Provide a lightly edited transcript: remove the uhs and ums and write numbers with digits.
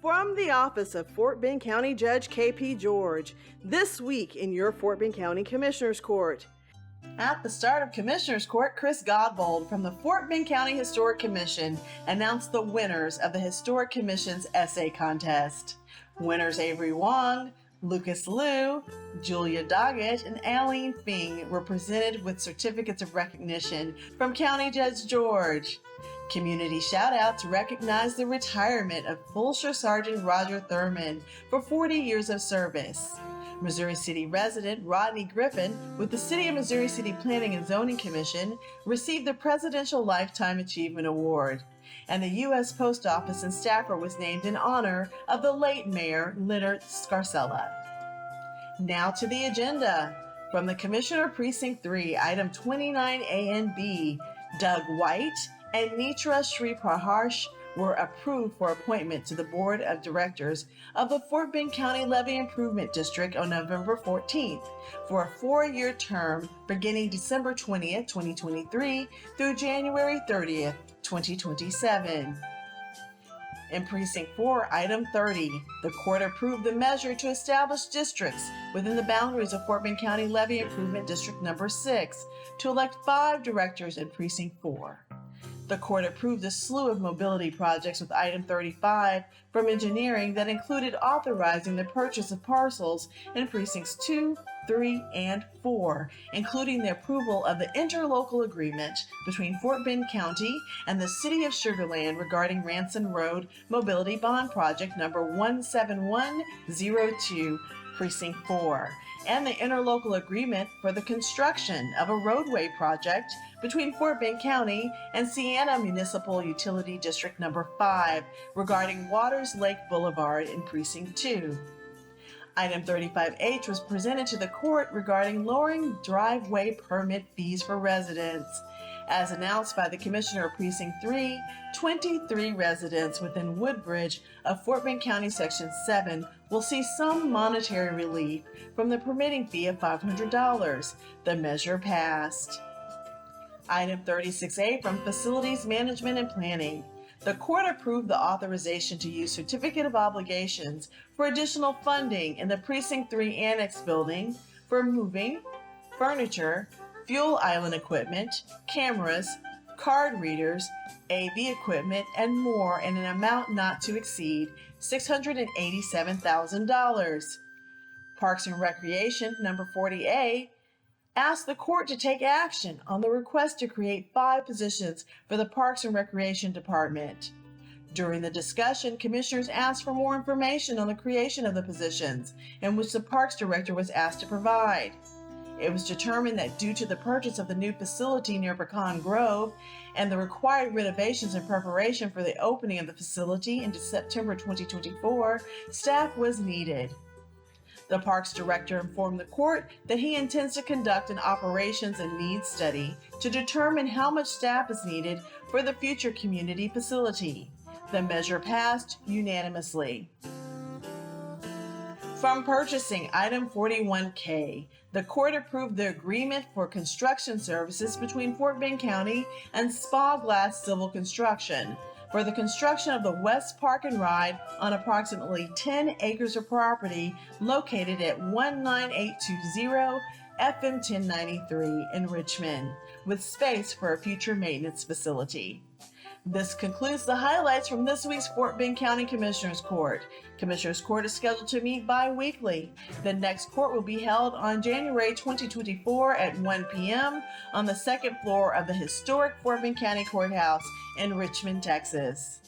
From the office of Fort Bend County Judge K.P. George, this week in your Fort Bend County Commissioners Court. At the start of Commissioners Court, Chris Godbold from the Fort Bend County Historic Commission announced the winners of the Historic Commission's essay contest. Winners Avery Wong, Lucas Liu, Julia Doggett, and Aileen Fing were presented with certificates of recognition from County Judge George. Community shout-outs recognize the retirement of Fulshire Sergeant Roger Thurman for 40 years of service. Missouri City resident Rodney Griffin with the City of Missouri City Planning and Zoning Commission received the Presidential Lifetime Achievement Award. And the U.S. Post Office and staffer was named in honor of the late Mayor Leonard Scarcella. Now to the agenda. From the Commissioner Precinct 3, Item 29A and B, Doug White and Nitra Shri Praharsh were approved for appointment to the Board of Directors of the Fort Bend County Levee Improvement District on November 14th for a 4-year term beginning December 20th, 2023 through January 30th, 2027. In Precinct 4, Item 30, the Court approved the measure to establish districts within the boundaries of Fort Bend County Levee Improvement District Number 6 to elect 5 directors in Precinct 4. The Court approved a slew of mobility projects with Item 35 from engineering that included authorizing the purchase of parcels in Precincts 2, 3, and 4, including the approval of the interlocal agreement between Fort Bend County and the City of Sugar Land regarding Ranson Road Mobility Bond Project number 17102, Precinct 4, and the interlocal agreement for the construction of a roadway project between Fort Bend County and Siena Municipal Utility District Number 5 regarding Waters Lake Boulevard in Precinct 2. Item 35H was presented to the court regarding lowering driveway permit fees for residents. As announced by the Commissioner of Precinct 3, 23 residents within Woodbridge of Fort Bend County Section 7 will see some monetary relief from the permitting fee of $500. The measure passed. Item 36A from Facilities Management and Planning. The court approved the authorization to use certificate of obligations for additional funding in the Precinct 3 Annex building for moving, furniture, fuel island equipment, cameras, card readers, AV equipment, and more in an amount not to exceed $687,000. Parks and Recreation, number 40A, asked the court to take action on the request to create 5 positions for the Parks and Recreation Department. During the discussion, commissioners asked for more information on the creation of the positions, in which the Parks Director was asked to provide. It was determined that due to the purchase of the new facility near Pecan Grove and the required renovations in preparation for the opening of the facility in September 2024, staff was needed. The Parks Director informed the court that he intends to conduct an operations and needs study to determine how much staff is needed for the future community facility. The measure passed unanimously. From Purchasing, Item 41K, the court approved the agreement for construction services between Fort Bend County and Spa Glass Civil Construction for the construction of the West Park and Ride on approximately 10 acres of property located at 19820 FM 1093 in Richmond, with space for a future maintenance facility. This concludes the highlights from this week's Fort Bend County Commissioners Court. Commissioners Court is scheduled to meet bi-weekly. The next court will be held on January 2024 at 1 p.m. on the second floor of the historic Fort Bend County Courthouse in Richmond, Texas.